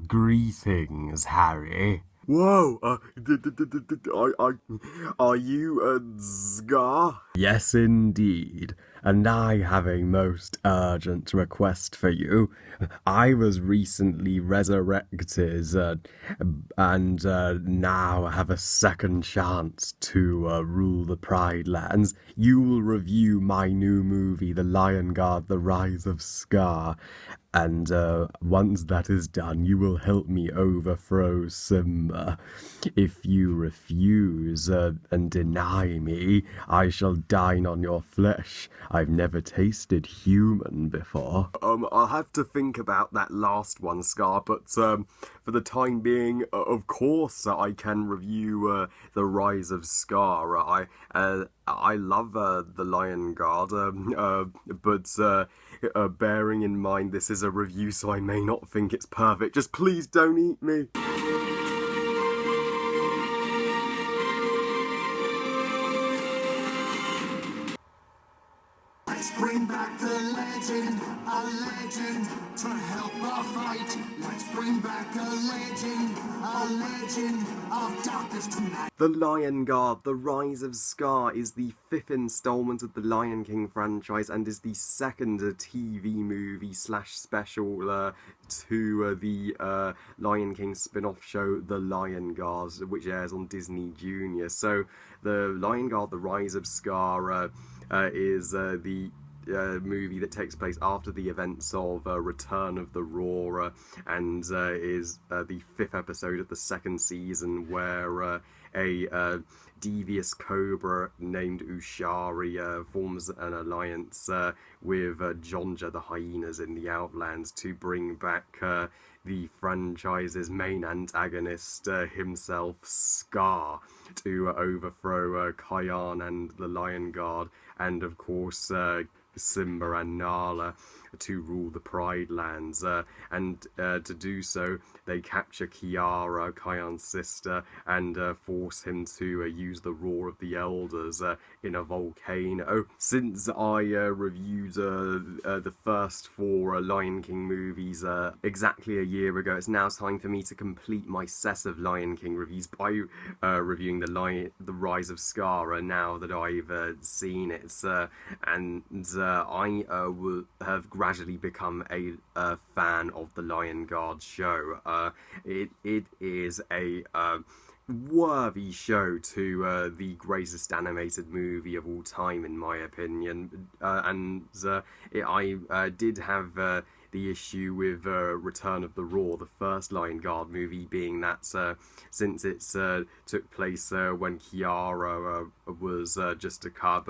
Greetings, Harry. Whoa, are you a Scar? Yes, indeed. And I have a most urgent request for you. I was recently resurrected and now have a second chance to rule the Pride Lands. You will review my new movie, The Lion Guard, The Rise of Scar. And once that is done, you will help me overthrow Simba. If you refuse and deny me, I shall dine on your flesh. I've never tasted human before. I'll have to think about that last one, Scar, but for the time being, of course, I can review The Rise of Scar. I love The Lion Guard, but bearing in mind this is a review, so I may not think it's perfect. Just please don't eat me. Let's bring back the legend, a legend to help our fight. Let's bring back a legend of darkness tonight. The Lion Guard, The Rise of Scar is the fifth installment of the Lion King franchise and is the second TV movie / special to the Lion King spin-off show The Lion Guard, which airs on Disney Junior. So The Lion Guard, The Rise of Scar is the movie that takes place after the events of Return of the Roar and is the fifth episode of the second season, where a devious cobra named Ushari forms an alliance with Jonja the hyenas in the Outlands to bring back the franchise's main antagonist himself, Scar, to overthrow Kian and the Lion Guard, and of course Simba and Nala to rule the Pride Lands, and to do so they capture Kiara, Kian's sister, and force him to use the Roar of the Elders in a volcano. Since I reviewed the first four Lion King movies exactly a year ago, it's now time for me to complete my set of Lion King reviews by reviewing the Rise of Scar now that I've seen it, and I will have gradually become a fan of the Lion Guard show. It is a worthy show to the greatest animated movie of all time, in my opinion. I did have the issue with Return of the Roar, the first Lion Guard movie, being that since it took place when Kiara was just a cub,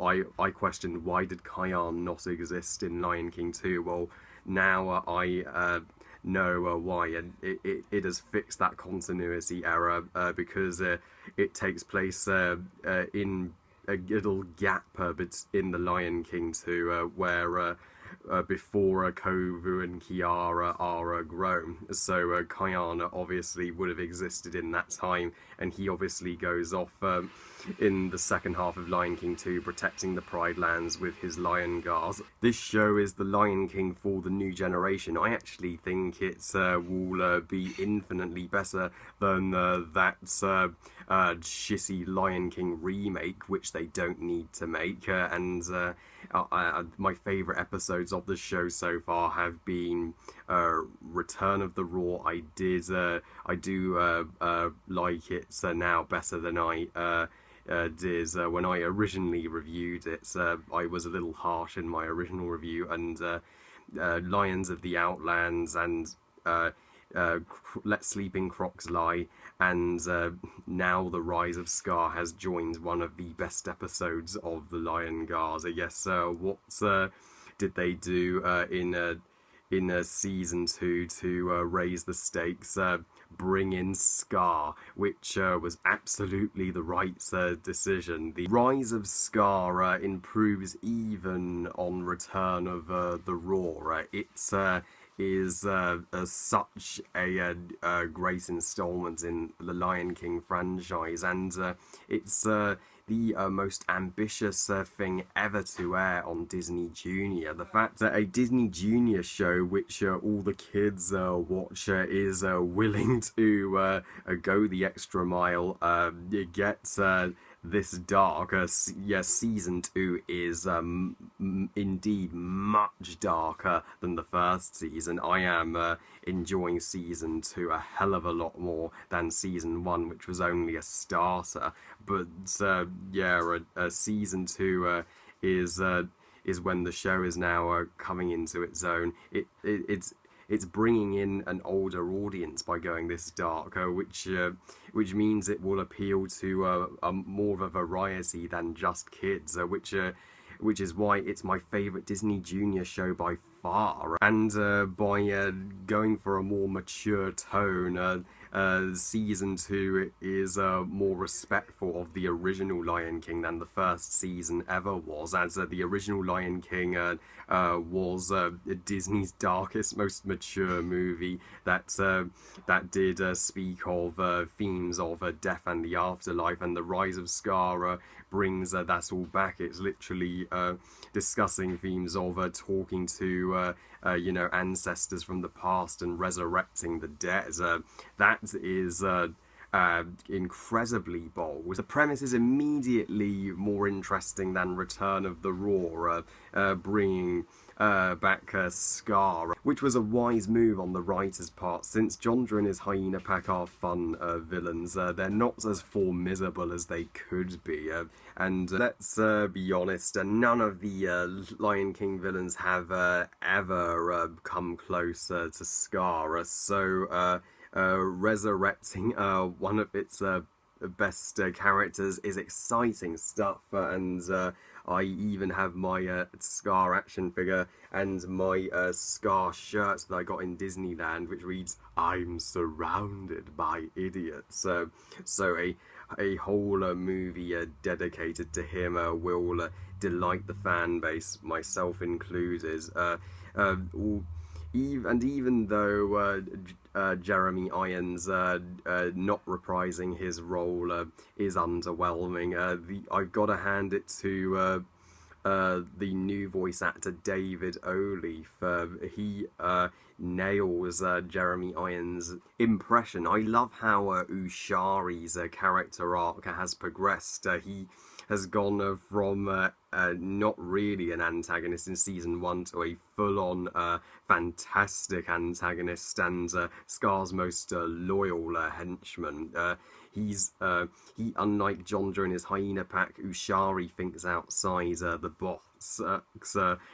I questioned, why did Kian not exist in Lion King 2? Well, now I know why, and it has fixed that continuity error because it takes place in a little gap in the Lion King 2 where before Kovu and Kiara are grown. So Kiana obviously would have existed in that time, and he obviously goes off in the second half of Lion King 2 protecting the Pride Lands with his Lion Guards. This show is the Lion King for the new generation. I actually think it will be infinitely better than that shitty Lion King remake, which they don't need to make, and my favourite episodes of the show so far have been Return of the Roar. I do like it now better than I did when I originally reviewed it. I was a little harsh in my original review, and Lions of the Outlands and Let Sleeping Crocs Lie, and now The Rise of Scar has joined one of the best episodes of The Lion Guard. Yes, what did they do in season 2 to raise the stakes? Bring in Scar, which was absolutely the right decision. The Rise of Scar improves even on Return of the Roar. It's is such a great installment in the Lion King franchise, and it's the most ambitious thing ever to air on Disney Junior. The fact that a Disney Junior show which all the kids watch is willing to go the extra mile, it gets this dark. Yes, season 2 is indeed much darker than the first season. I am enjoying season 2 a hell of a lot more than season 1, which was only a starter. But yeah, season 2 is when the show is now coming into its own. It's bringing in an older audience by going this dark, which means it will appeal to more of a variety than just kids, which is why it's my favourite Disney Junior show by far. And by going for a more mature tone, season 2 is more respectful of the original Lion King than the first season ever was, as the original Lion King was Disney's darkest, most mature movie that did speak of themes of death and the afterlife, and the Rise of Scar brings that all back. It's literally discussing themes of talking to ancestors from the past and resurrecting the dead. That is incredibly bold. The premise is immediately more interesting than Return of the Roar, bringing back Scar, which was a wise move on the writer's part, since Jondra and his hyena pack are fun villains. They're not as formidable as they could be, and let's be honest, none of the Lion King villains have ever come close to Scar, so resurrecting one of its best characters is exciting stuff, and I even have my Scar action figure and my Scar shirt that I got in Disneyland, which reads, "I'm surrounded by idiots." So a whole movie dedicated to him will delight the fan base, myself included. Even though Jeremy Irons not reprising his role is underwhelming, I've got to hand it to the new voice actor David O'Leaf. He nails Jeremy Irons' impression. I love how Ushari's character arc has progressed. He has gone from not really an antagonist in season 1 to a full-on fantastic antagonist and Scar's most loyal henchman. He, unlike Jondra and his hyena pack, Ushari thinks outside the box,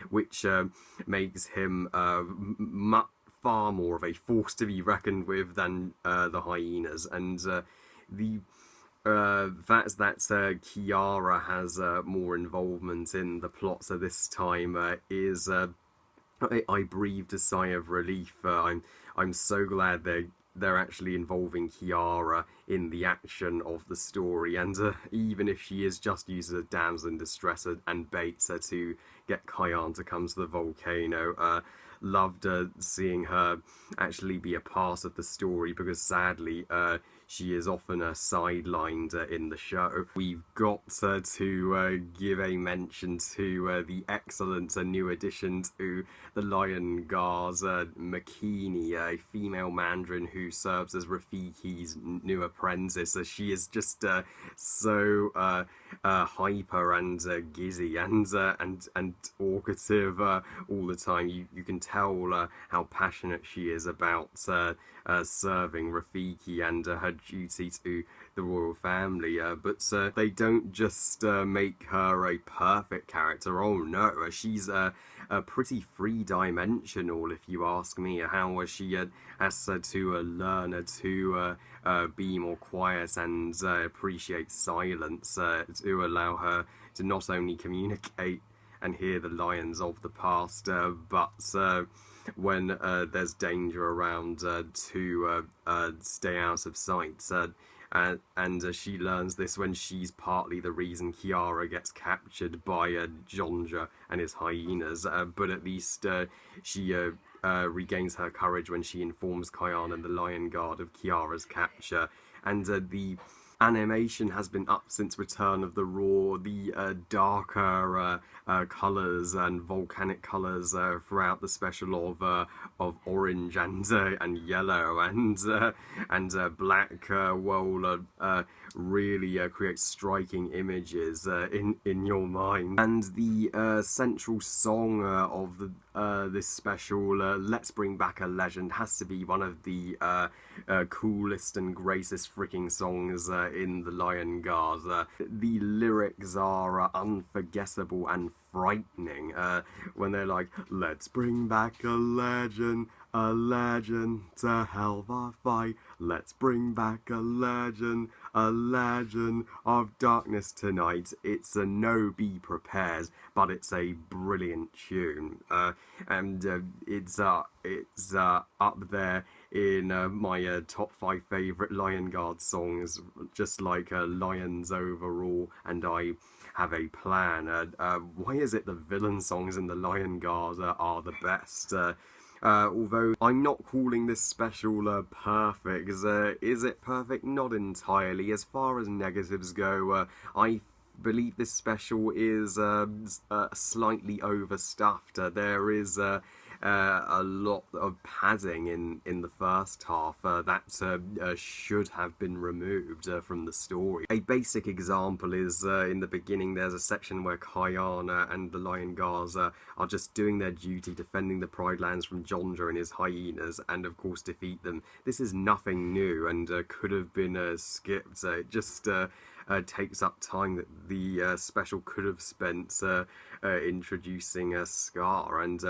which makes him far more of a force to be reckoned with than the hyenas. And the fact that Kiara has more involvement in the plot so this time is I breathed a sigh of relief. I'm so glad they're actually involving Kiara in the action of the story, and even if she is just used as a damsel in distress and bait to get Kayan to come to the volcano, loved seeing her actually be a part of the story, because sadly she is often sidelined in the show. We've got to give a mention to the excellent new addition to the Lion Guards, Makini, a female Mandarin who serves as Rafiki's new apprentice. She is just so hyper and gizzy and talkative all the time. You can tell how passionate she is about serving Rafiki and her duty to the royal family, but they don't just make her a perfect character. Oh no, she's pretty three-dimensional, if you ask me. How she has to learn to be more quiet and appreciate silence, to allow her to not only communicate and hear the lions of the past, but when there's danger around, to stay out of sight. And she learns this when she's partly the reason Kiara gets captured by Jondra and his hyenas, but at least she regains her courage when she informs Kayan and the Lion Guard of Kiara's capture. And the Animation has been up since Return of the Roar. The darker colours and volcanic colours throughout the special of orange and yellow and black really create striking images in your mind. And the central song of this special, Let's Bring Back a Legend, has to be one of the coolest and greatest freaking songs in the Lion Guard. The lyrics are unforgettable and frightening when they're like, let's bring back a legend to help our fight. Let's bring back a legend of darkness tonight. It's a no be prepared, but it's a brilliant tune, and it's up there in my top 5 favourite Lion Guard songs, just like Lions Overall and I Have a Plan. Why is it the villain songs in the Lion Guard are the best? Although I'm not calling this special perfect. Is it perfect? Not entirely. As far as negatives go, I believe this special is slightly overstuffed. There is a lot of padding in the first half that should have been removed from the story. A basic example is in the beginning there's a section where Kayana and the Lion Guards are just doing their duty, defending the Pride Lands from Jondra and his hyenas, and of course defeat them. This is nothing new and could have been skipped. It just takes up time that the special could have spent introducing Scar, and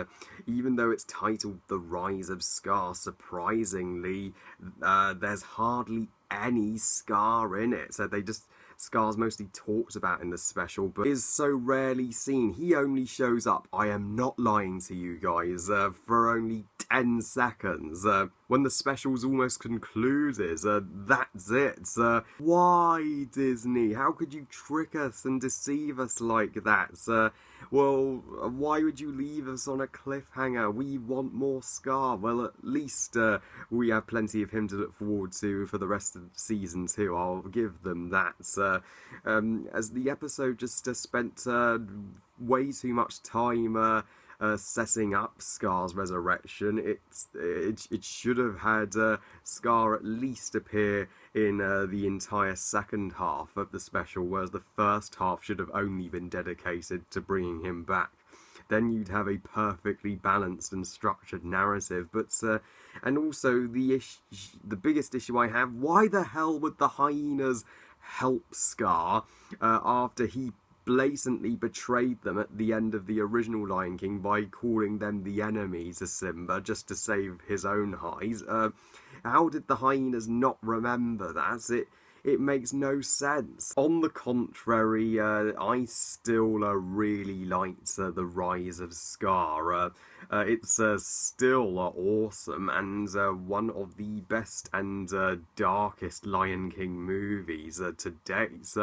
even though it's titled The Rise of Scar, surprisingly there's hardly any Scar in it. So Scar's mostly talked about in the special, but is so rarely seen. He only shows up, I am not lying to you guys, for only 10 seconds. When the special's almost concluded, that's it. Why, Disney? How could you trick us and deceive us like that? Well, why would you leave us on a cliffhanger? We want more Scar. Well, at least we have plenty of him to look forward to for the rest of season 2. I'll give them that. As the episode just spent way too much time setting up Scar's resurrection, it should have had Scar at least appear in the entire second half of the special, whereas the first half should have only been dedicated to bringing him back. Then you'd have a perfectly balanced and structured narrative. But and also the biggest issue I have: why the hell would the hyenas help Scar after he blatantly betrayed them at the end of the original Lion King by calling them the enemy to Simba just to save his own hides? How did the hyenas not remember that? It makes no sense. On the contrary, I still really liked The Rise of Scar. It's still awesome and one of the best and darkest Lion King movies to date.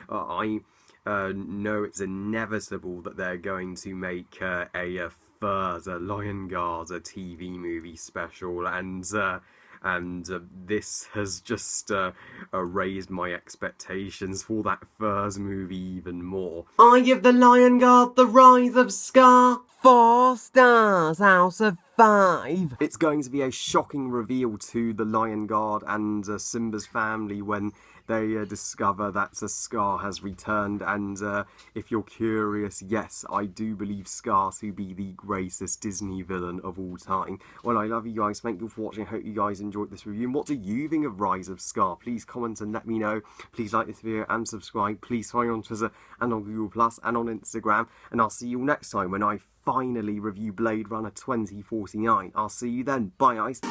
I know it's inevitable that they're going to make a further Lion Guard TV movie special, and this has just raised my expectations for that Furs movie even more. I give the Lion Guard The Rise of Scar 4 stars out of 5. It's going to be a shocking reveal to the Lion Guard and Simba's family when they discover that Scar has returned, and if you're curious, yes, I do believe Scar to be the greatest Disney villain of all time. Well, I love you guys, thank you for watching, I hope you guys enjoyed this review, and what do you think of Rise of Scar? Please comment and let me know. Please like this video and subscribe. Please follow me on Twitter and on Google Plus and on Instagram, and I'll see you next time when I finally review Blade Runner 2049. I'll see you then. Bye, guys.